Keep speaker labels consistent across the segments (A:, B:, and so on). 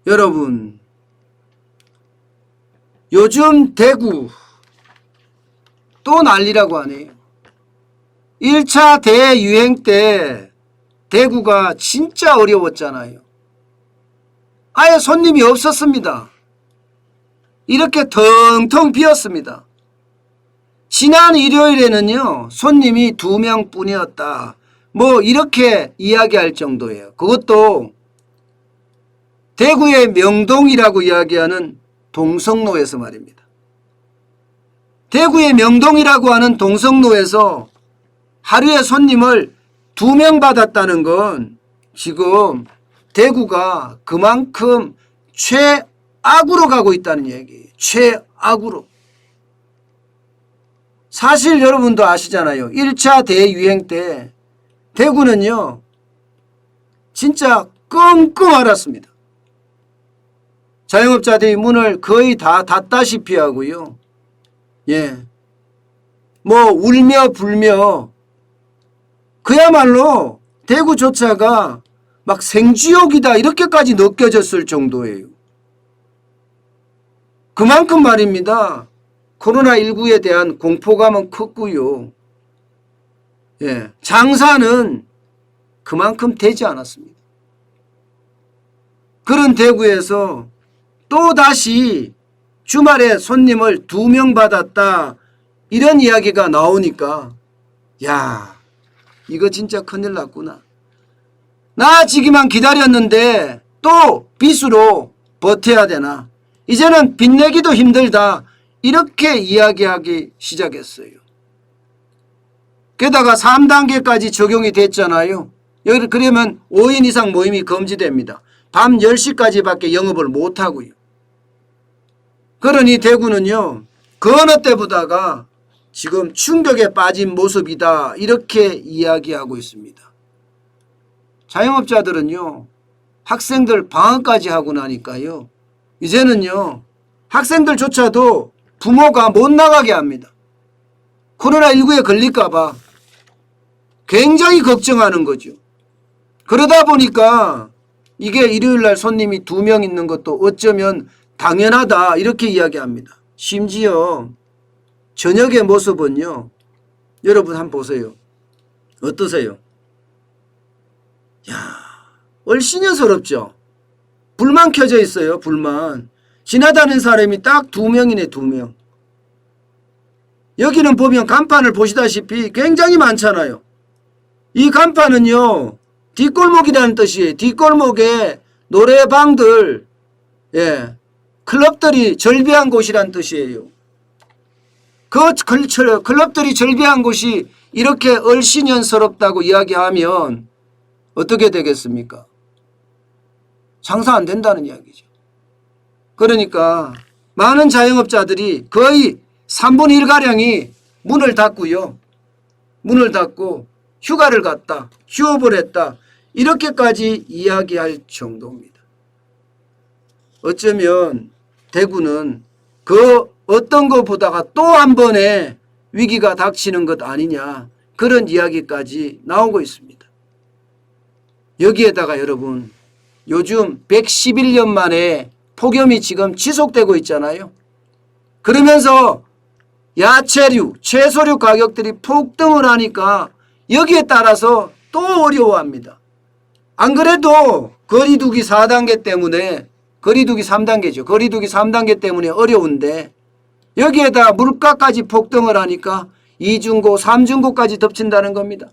A: 여러분, 요즘 대구 또 난리라고 하네요. 1차 대유행 때 대구가 진짜 어려웠잖아요. 아예 손님이 없었습니다. 이렇게 텅텅 비었습니다. 지난 일요일에는요, 손님이 2명 뿐이었다. 뭐 이렇게 이야기할 정도예요. 그것도 대구의 명동이라고 이야기하는 동성로에서 말입니다. 대구의 명동이라고 하는 동성로에서 하루에 손님을 2명 받았다는 건 지금 대구가 그만큼 최악으로 가고 있다는 얘기예요. 최악으로. 사실 여러분도 아시잖아요. 1차 대유행 때 대구는요, 진짜 끙끙 앓았습니다. 자영업자들이 문을 거의 다 닫다시피 하고요. 뭐 울며 불며 그야말로 대구조차가 막 생지옥이다 이렇게까지 느껴졌을 정도예요. 그만큼 말입니다. 코로나19에 대한 공포감은 컸고요. 장사는 그만큼 되지 않았습니다. 그런 대구에서 또다시 주말에 손님을 2명 받았다 이런 이야기가 나오니까 야, 이거 진짜 큰일 났구나. 나아지기만 기다렸는데 또 빚으로 버텨야 되나. 이제는 빚내기도 힘들다. 이렇게 이야기하기 시작했어요. 게다가 3단계까지 적용이 됐잖아요. 그러면 5인 이상 모임이 금지됩니다. 밤 10시까지밖에 영업을 못하고요. 그러니 대구는요, 그 어느 때보다가 지금 충격에 빠진 모습이다 이렇게 이야기하고 있습니다. 자영업자들은요, 학생들 방학까지 하고 나니까요, 이제는요 학생들조차도 부모가 못 나가게 합니다. 코로나19에 걸릴까 봐 굉장히 걱정하는 거죠. 그러다 보니까 이게 일요일날 손님이 2명 있는 것도 어쩌면 당연하다 이렇게 이야기합니다. 심지어 저녁의 모습은요, 여러분 한번 보세요. 어떠세요? 야, 얼씬여스럽죠. 불만 켜져 있어요. 불만. 지나다니는 사람이 딱 2명이네. 2명. 여기는 보면 간판을 보시다시피 굉장히 많잖아요. 이 간판은요, 뒷골목이라는 뜻이에요. 뒷골목에 노래방들, 클럽들이 절비한 곳이라는 뜻이에요. 그 클럽들이 절비한 곳이 이렇게 얼씬연스럽다고 이야기하면 어떻게 되겠습니까? 장사 안 된다는 이야기죠. 그러니까 많은 자영업자들이 거의 3분의 1가량이 문을 닫고요. 문을 닫고 휴가를 갔다. 휴업을 했다. 이렇게까지 이야기할 정도입니다. 어쩌면 대구는 그 어떤 것보다가 또 한 번의 위기가 닥치는 것 아니냐 그런 이야기까지 나오고 있습니다. 여기에다가 여러분 요즘 111년 만에 폭염이 지금 지속되고 있잖아요. 그러면서 야채류, 채소류 가격들이 폭등을 하니까 여기에 따라서 또 어려워합니다. 안 그래도 거리두기 4단계 때문에 거리두기 3단계죠. 거리두기 3단계 때문에 어려운데 여기에다 물가까지 폭등을 하니까 2중고, 3중고까지 덮친다는 겁니다.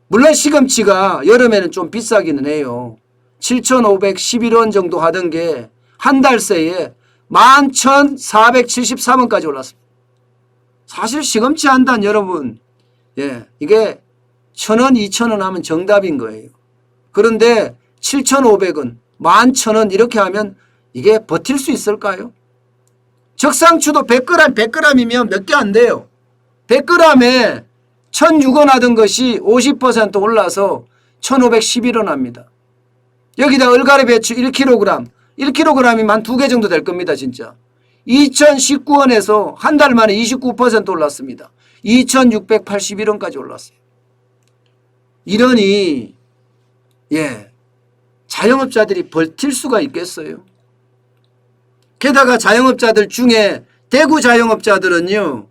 A: 물론 시금치가 여름에는 좀 비싸기는 해요. 7,511원 정도 하던 게 한 달 새에 11,473원까지 올랐습니다. 사실 시금치 한 단 여러분, 이게 1,000원, 2,000원 하면 정답인 거예요. 그런데 7,500원, 11,000원 이렇게 하면 이게 버틸 수 있을까요? 적상추도 100g, 100g이면 몇 개 안 돼요. 100g에 1,006원 하던 것이 50% 올라서 1,511원 합니다. 여기다 얼갈이 배추 1kg, 1kg이면 한 2개 정도 될 겁니다. 진짜 2,019원에서 한 달 만에 29% 올랐습니다. 2,681원까지 올랐어요. 이러니 자영업자들이 버틸 수가 있겠어요? 게다가 자영업자들 중에 대구 자영업자들은요,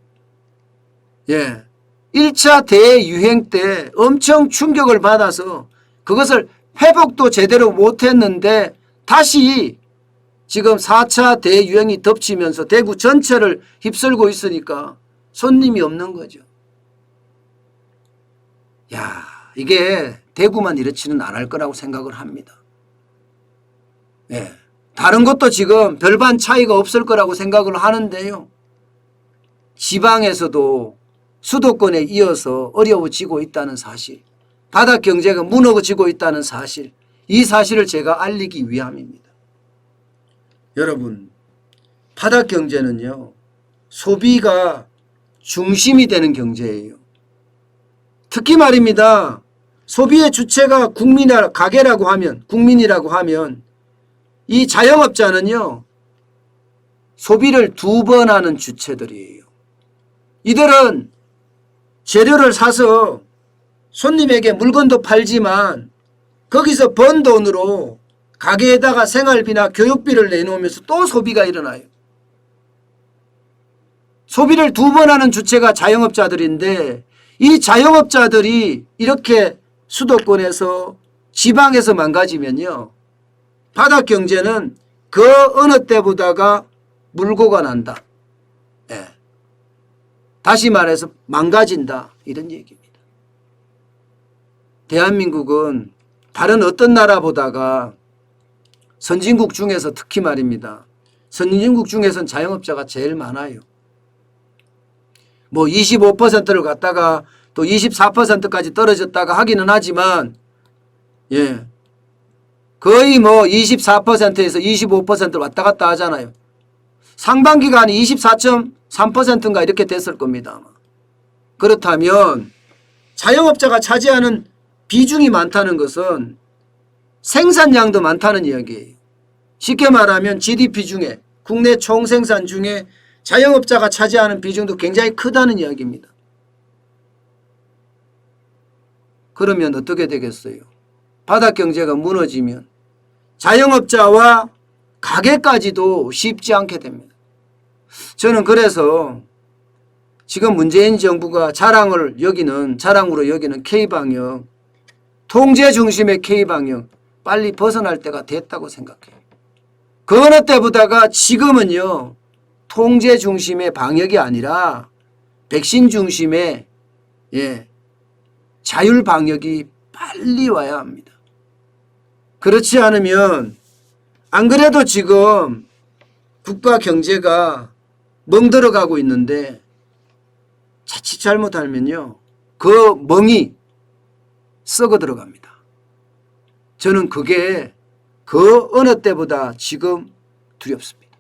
A: 1차 대유행 때 엄청 충격을 받아서 그것을 회복도 제대로 못했는데 다시 지금 4차 대유행이 덮치면서 대구 전체를 휩쓸고 있으니까 손님이 없는 거죠. 이게 대구만 이렇지는 않을 거라고 생각을 합니다. 다른 것도 지금 별반 차이가 없을 거라고 생각을 하는데요. 지방에서도 수도권에 이어서 어려워지고 있다는 사실, 바닥 경제가 무너지고 있다는 사실, 이 사실을 제가 알리기 위함입니다. 여러분, 바닥 경제는요, 소비가 중심이 되는 경제예요. 특히 말입니다. 소비의 주체가 국민이라고 하면 이 자영업자는요, 소비를 2번 하는 주체들이에요. 이들은 재료를 사서 손님에게 물건도 팔지만 거기서 번 돈으로 가게에다가 생활비나 교육비를 내놓으면서 또 소비가 일어나요. 소비를 2번 하는 주체가 자영업자들인데 이 자영업자들이 이렇게 수도권에서 지방에서 망가지면요, 바닥 경제는 그 어느 때보다가 물고가 난다. 다시 말해서 망가진다, 이런 얘기입니다. 대한민국은 다른 어떤 나라보다가 선진국 중에서 특히 말입니다. 선진국 중에서는 자영업자가 제일 많아요. 25%를 갖다가 또 24%까지 떨어졌다가 하기는 하지만 거의 24%에서 25% 왔다 갔다 하잖아요. 상반기간이 24.3%인가 이렇게 됐을 겁니다. 그렇다면 자영업자가 차지하는 비중이 많다는 것은 생산량도 많다는 이야기예요. 쉽게 말하면 GDP 중에, 국내 총생산 중에 자영업자가 차지하는 비중도 굉장히 크다는 이야기입니다. 그러면 어떻게 되겠어요? 바닥 경제가 무너지면 자영업자와 가게까지도 쉽지 않게 됩니다. 저는 그래서 지금 문재인 정부가 자랑으로 여기는 K방역, 통제 중심의 K방역 빨리 벗어날 때가 됐다고 생각해요. 그 어느 때보다가 지금은요, 통제 중심의 방역이 아니라 백신 중심의 자율 방역이 빨리 와야 합니다. 그렇지 않으면 안 그래도 지금 국가 경제가 멍들어가고 있는데 자칫 잘못하면요, 그 멍이 썩어 들어갑니다. 저는 그게 그 어느 때보다 지금 두렵습니다.